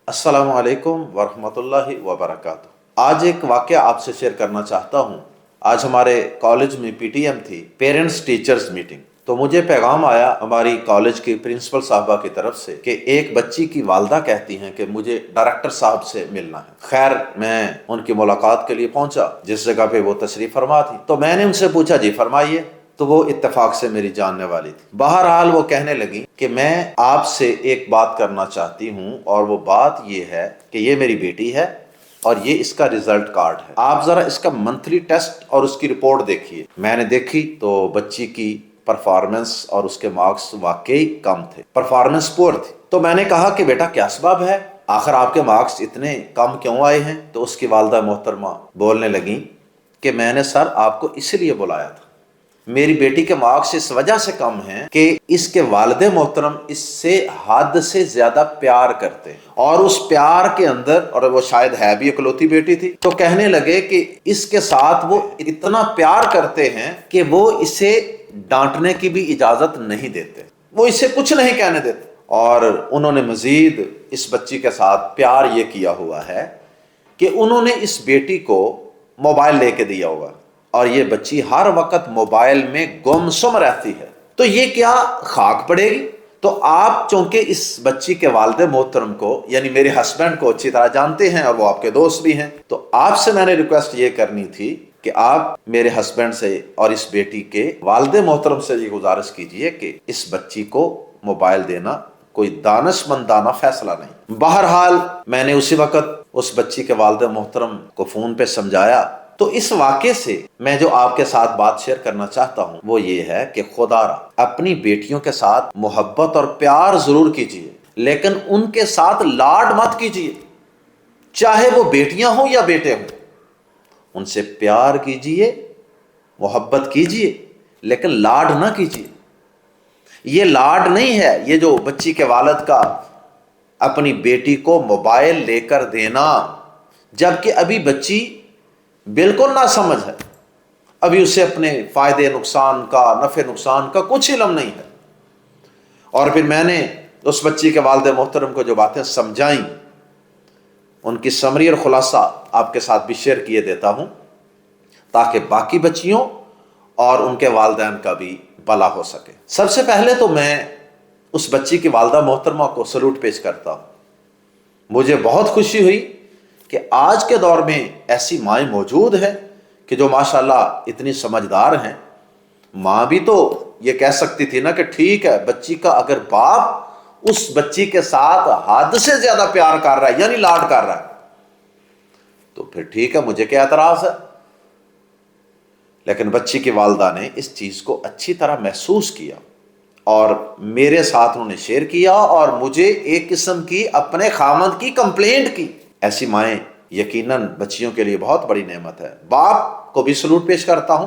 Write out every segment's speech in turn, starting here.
अस्सलामु अलैकुम वरहमतुल्लाहि वबरकातुहू। आज एक वाक़या आपसे शेयर करना चाहता हूँ। आज हमारे कॉलेज में पीटीएम थी, पेरेंट्स टीचर्स मीटिंग। तो मुझे पैगाम आया हमारी कॉलेज की प्रिंसिपल साहबा की तरफ से कि एक बच्ची की वालदा कहती हैं कि मुझे डायरेक्टर साहब से मिलना है। खैर, मैं उनकी मुलाकात के लिए पहुंचा जिस जगह पे वो तशरीफ फरमा थी। तो मैंने उनसे पूछा, जी फरमाइए। तो वो इत्तेफाक से मेरी जानने वाली थी। बहरहाल वो कहने लगी कि मैं आपसे एक बात करना चाहती हूँ, और वो बात ये है कि ये मेरी बेटी है और ये इसका रिजल्ट कार्ड है। आप जरा इसका मंथली टेस्ट और उसकी रिपोर्ट देखिए। मैंने देखी तो बच्ची की परफॉर्मेंस और उसके मार्क्स वाकई कम थे, परफॉर्मेंस पुअर थी। तो मैंने कहा कि बेटा क्या सबब है, आखिर आपके मार्क्स इतने कम क्यों आए हैं? तो उसकी वालदा मोहतरमा बोलने लगी कि मैंने सर आपको इसलिए बुलाया था, मेरी बेटी के मार्क्स इस वजह से कम हैं कि इसके वालिद मोहतरम इससे हद से ज्यादा प्यार करते हैं, और उस प्यार के अंदर, और वो शायद है भी इकलौती बेटी थी, तो कहने लगे कि इसके साथ वो इतना प्यार करते हैं कि वो इसे डांटने की भी इजाजत नहीं देते, वो इसे कुछ नहीं कहने देते। और उन्होंने मजीद इस बच्ची के साथ प्यार ये किया हुआ है कि उन्होंने इस बेटी को मोबाइल लेके दिया हुआ, और ये बच्ची हर वक्त मोबाइल में गुमसुम रहती है। तो ये क्या खाक पड़ेगी? तो आप चूंकि इस बच्ची के वालिद मोहतरम को यानी मेरे हस्बैंड को अच्छी तरह जानते हैं और वो आपके दोस्त भी हैं, तो आपसे मैंने रिक्वेस्ट ये करनी थी कि आप मेरे हस्बैंड से और इस बेटी के वालिद मोहतरम से ये गुजारिश कीजिए कि इस बच्ची को मोबाइल देना कोई दानशमंदाना फैसला नहीं। बहरहाल मैंने उसी वक्त उस बच्ची के वालिद मोहतरम को फोन पे समझाया। तो इस वाक़े से मैं जो आपके साथ बात शेयर करना चाहता हूँ वो ये है कि खुदारा अपनी बेटियों के साथ मोहब्बत और प्यार जरूर कीजिए, लेकिन उनके साथ लाड मत कीजिए। चाहे वो बेटियां हों या बेटे हों, उनसे प्यार कीजिए, मोहब्बत कीजिए, लेकिन लाड ना कीजिए। ये लाड नहीं है, ये जो बच्ची के वालिद का अपनी बेटी को मोबाइल लेकर देना, जबकि अभी बच्ची बिल्कुल ना समझ है, अभी उसे अपने फायदे नुकसान का, नफे नुकसान का कुछ इल्म नहीं है। और फिर मैंने उस बच्ची के वालिद मोहतरम को जो बातें समझाई, उनकी समरी और खुलासा आपके साथ भी शेयर किए देता हूं, ताकि बाकी बच्चियों और उनके वालिदैन का भी भला हो सके। सबसे पहले तो मैं उस बच्ची की वालिदा मोहतरमा को सलूट पेश करता हूं। मुझे बहुत खुशी हुई कि आज के दौर में ऐसी माएँ मौजूद हैं कि जो माशाल्लाह इतनी समझदार हैं। माँ भी तो ये कह सकती थी ना कि ठीक है, बच्ची का अगर बाप उस बच्ची के साथ हद से ज्यादा प्यार कर रहा है यानी लाड कर रहा है तो फिर ठीक है, मुझे क्या एतराज है। लेकिन बच्ची की वालिदा ने इस चीज को अच्छी तरह महसूस किया और मेरे साथ उन्होंने शेयर किया, और मुझे एक किस्म की अपने खामद की कंप्लेंट की। ऐसी माएँ यकीनन बच्चियों के लिए बहुत बड़ी नेमत है। बाप को भी सलूट पेश करता हूं।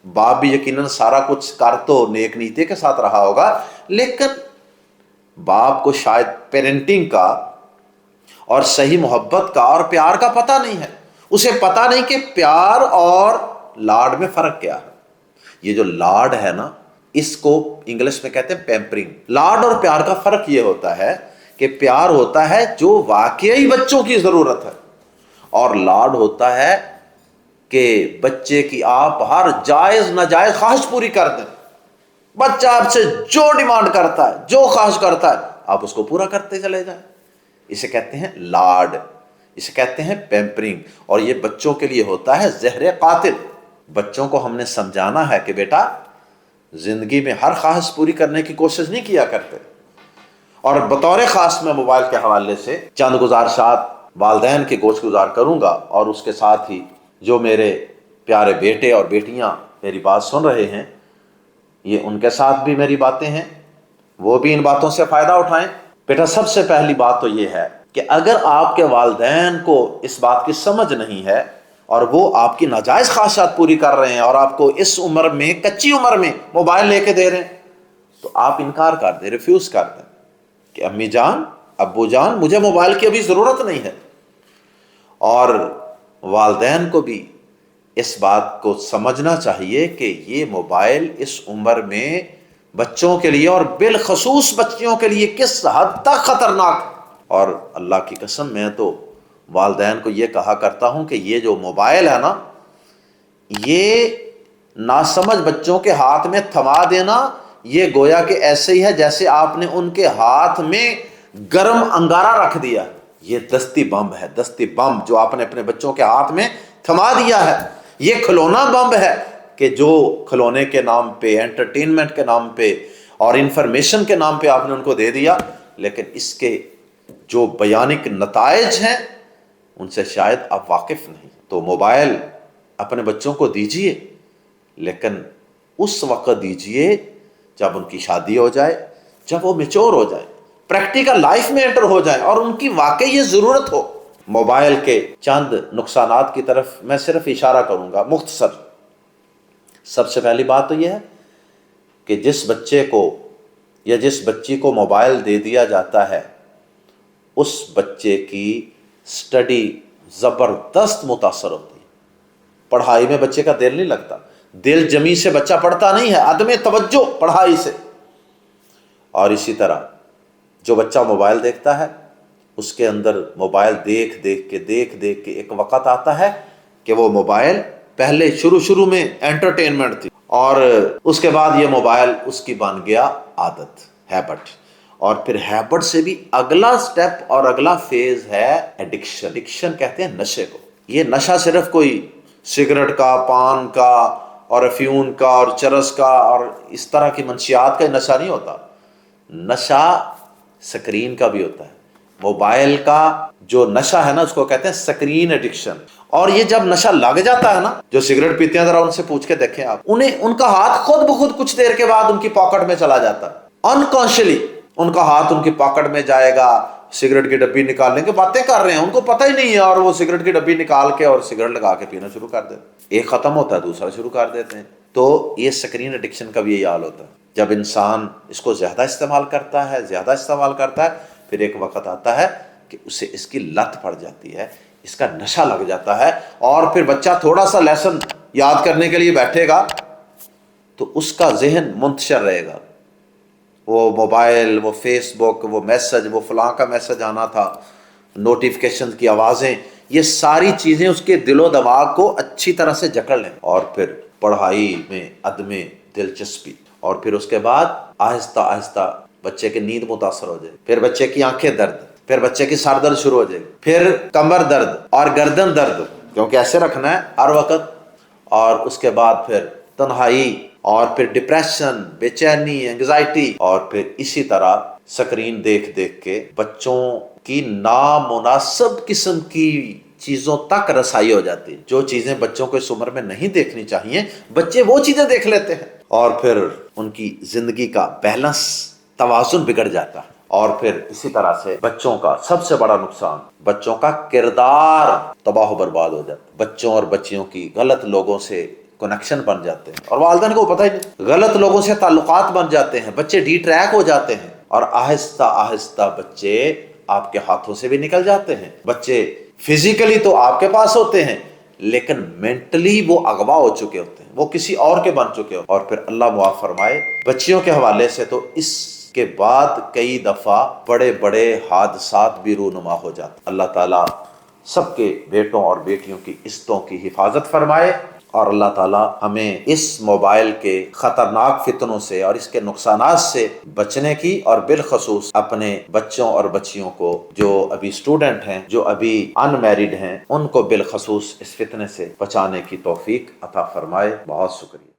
बाप भी यकीनन सारा कुछ कर तो नेक नीति के साथ रहा होगा, लेकिन बाप को शायद पेरेंटिंग का और सही मोहब्बत का और प्यार का पता नहीं है। उसे पता नहीं कि प्यार और लाड में फर्क क्या है। ये जो लाड है ना, इसको इंग्लिश में कहते हैं पैम्परिंग। लाड और प्यार का फर्क ये होता है कि प्यार होता है जो वाकई बच्चों की जरूरत है, और लाड होता है कि बच्चे की आप हर जायज नाजायज ख्वाहिश पूरी कर दें। बच्चा आपसे जो डिमांड करता है, जो ख्वाहिश करता है, आप उसको पूरा करते चले जाएं। इसे कहते हैं लाड, इसे कहते हैं पैम्परिंग, और ये बच्चों के लिए होता है जहर कातिल। बच्चों को हमने समझाना है कि बेटा, जिंदगी में हर ख्वाहिश पूरी करने की कोशिश नहीं किया करते। और बतौर खास मैं मोबाइल के हवाले से चंद गुजारिशात वालिदैन के गोश गुजार करूंगा, और उसके साथ ही जो मेरे प्यारे बेटे और बेटियां मेरी बात सुन रहे हैं, ये उनके साथ भी मेरी बातें हैं, वो भी इन बातों से फायदा उठाएं। बेटा, सबसे पहली बात तो ये है कि अगर आपके वालिदैन को इस बात की समझ नहीं है और वो आपकी नाजायज ख्वाहिशात पूरी कर रहे हैं और आपको इस उम्र में, कच्ची उम्र में मोबाइल लेके दे रहे हैं, तो आप इनकार कर दें, रिफ्यूज कर दें कि अम्मी जान, अब्बू जान, मुझे मोबाइल की अभी जरूरत नहीं है। और वालिदैन को भी इस बात को समझना चाहिए कि ये मोबाइल इस उम्र में बच्चों के लिए और बिलखसूस बच्चियों के लिए किस हद तक खतरनाक है। اور اللہ کی قسم میں تو والدین کو یہ کہا کرتا ہوں کہ یہ جو موبائل ہے نا، یہ ناسمجھ بچوں کے ہاتھ میں تھما دینا، یہ گویا کہ ایسے ہی ہے جیسے آپ نے ان کے ہاتھ میں گرم انگارہ رکھ دیا۔ یہ دستی بم ہے، دستی بم جو آپ نے اپنے بچوں کے ہاتھ میں تھما دیا ہے۔ یہ کھلونا بم ہے کہ جو کھلونے کے نام پہ، انٹرٹینمنٹ کے نام پہ اور انفارمیشن کے نام پہ آپ نے ان کو دے دیا، لیکن اس کے جو بیانک نتائج ہیں ان سے شاید آپ واقف نہیں۔ تو موبائل اپنے بچوں کو دیجئے، لیکن اس وقت دیجئے جب ان کی شادی ہو جائے، جب وہ میچور ہو جائے، پریکٹیکل لائف میں انٹر ہو جائیں اور ان کی واقعی یہ ضرورت ہو۔ موبائل کے چند نقصانات کی طرف میں صرف اشارہ کروں گا مختصر۔ سب سے پہلی بات تو یہ ہے کہ جس بچے کو یا جس بچی کو موبائل دے دیا جاتا ہے، اس بچے کی سٹڈی زبردست متاثر ہوتی ہے۔ پڑھائی میں بچے کا دل نہیں لگتا، دل جمی سے بچہ پڑھتا نہیں ہے، عدم توجہ پڑھائی سے۔ اور اسی طرح جو بچہ موبائل دیکھتا ہے، اس کے اندر موبائل دیکھ دیکھ کے ایک وقت آتا ہے کہ وہ موبائل پہلے شروع میں انٹرٹینمنٹ تھی، اور اس کے بعد یہ موبائل اس کی بن گیا عادت، ہیبٹ، اور پھر ہیبٹ سے بھی اگلا سٹیپ اور اگلا فیز ہے ایڈکشن۔ ایڈکشن کہتے ہیں نشے کو۔ یہ نشہ صرف کوئی سگریٹ کا، پان کا اور افیون کا اور چرس کا اور اس طرح کی منشیات کا نشہ نہیں ہوتا، نشہ سکرین کا بھی ہوتا ہے۔ موبائل کا جو نشہ ہے نا، اس کو کہتے ہیں سکرین ایڈکشن۔ اور یہ جب نشہ لگ جاتا ہے نا، جو سگریٹ پیتے ہیں ذرا ان سے پوچھ کے دیکھیں آپ، ان کا ہاتھ خود بخود کچھ دیر کے بعد ان کی پاکٹ میں چلا جاتا ہے، انکانشلی ان کا ہاتھ ان کی پاکٹ میں جائے گا، سگریٹ کی ڈبی نکال لیں گے، باتیں کر رہے ہیں، ان کو پتہ ہی نہیں ہے، اور وہ سگریٹ کی ڈبی نکال کے اور سگریٹ لگا کے پینا شروع کر دیتے ہیں۔ ایک ختم ہوتا ہے دوسرا شروع کر دیتے ہیں۔ تو یہ سکرین ایڈکشن کا بھی یہی حال ہوتا ہے۔ جب انسان اس کو زیادہ استعمال کرتا ہے، پھر ایک وقت آتا ہے کہ اسے اس کی لت پڑ جاتی ہے، اس کا نشہ لگ جاتا ہے، اور پھر بچہ تھوڑا سا لیسن یاد کرنے کے لیے بیٹھے گا تو اس کا ذہن منتشر رہے گا، وہ موبائل، وہ فیس بک، وہ میسج، وہ فلاں کا میسج آنا تھا، نوٹیفیکیشن کی آوازیں، یہ ساری چیزیں اس کے دل و دماغ کو اچھی طرح سے جکڑ لیں، اور پھر پڑھائی میں عدم دلچسپی، اور پھر اس کے بعد آہستہ آہستہ بچے کی نیند متاثر ہو جائے، پھر بچے کی آنکھیں درد، پھر بچے کی سر درد شروع ہو جائے، پھر کمر درد اور گردن درد، کیونکہ ایسے رکھنا ہے ہر وقت، اور اس کے بعد پھر تنہائی، اور پھر ڈپریشن، بے چینی، انگزائٹی، اور پھر اسی طرح سکرین دیکھ کے بچوں کی نامناسب قسم کی چیزوں تک رسائی ہو جاتی ہے۔ جو چیزیں بچوں کو اس عمر میں نہیں دیکھنی چاہیے، بچے وہ چیزیں دیکھ لیتے ہیں، اور پھر ان کی زندگی کا بیلنس، توازن بگڑ جاتا ہے۔ اور پھر اسی طرح سے بچوں کا سب سے بڑا نقصان، بچوں کا کردار تباہ و برباد ہو جاتا ہے۔ بچوں اور بچیوں کی غلط لوگوں سے کنیکشن بن جاتے ہیں، اور والدین کو پتہ ہی نہیں، غلط لوگوں سے تعلقات بن جاتے ہیں، بچے ڈی ٹریک ہو جاتے ہیں، اور آہستہ آہستہ بچے آپ کے ہاتھوں سے بھی نکل جاتے ہیں۔ بچے فزیکلی تو آپ کے پاس ہوتے ہیں، لیکن مینٹلی وہ اغوا ہو چکے ہوتے ہیں، وہ کسی اور کے بن چکے ہوتے ہیں۔ اور پھر اللہ معاف فرمائے، بچیوں کے حوالے سے تو اس کے بعد کئی دفعہ بڑے بڑے حادثات بھی رونما ہو جاتے ہیں۔ اللہ تعالیٰ سب کے بیٹوں اور بیٹیوں کی عزتوں کی حفاظت فرمائے، اور اللہ تعالیٰ ہمیں اس موبائل کے خطرناک فتنوں سے اور اس کے نقصانات سے بچنے کی، اور بالخصوص اپنے بچوں اور بچیوں کو، جو ابھی اسٹوڈنٹ ہیں، جو ابھی ان میرڈ ہیں، ان کو بالخصوص اس فتنے سے بچانے کی توفیق عطا فرمائے۔ بہت شکریہ۔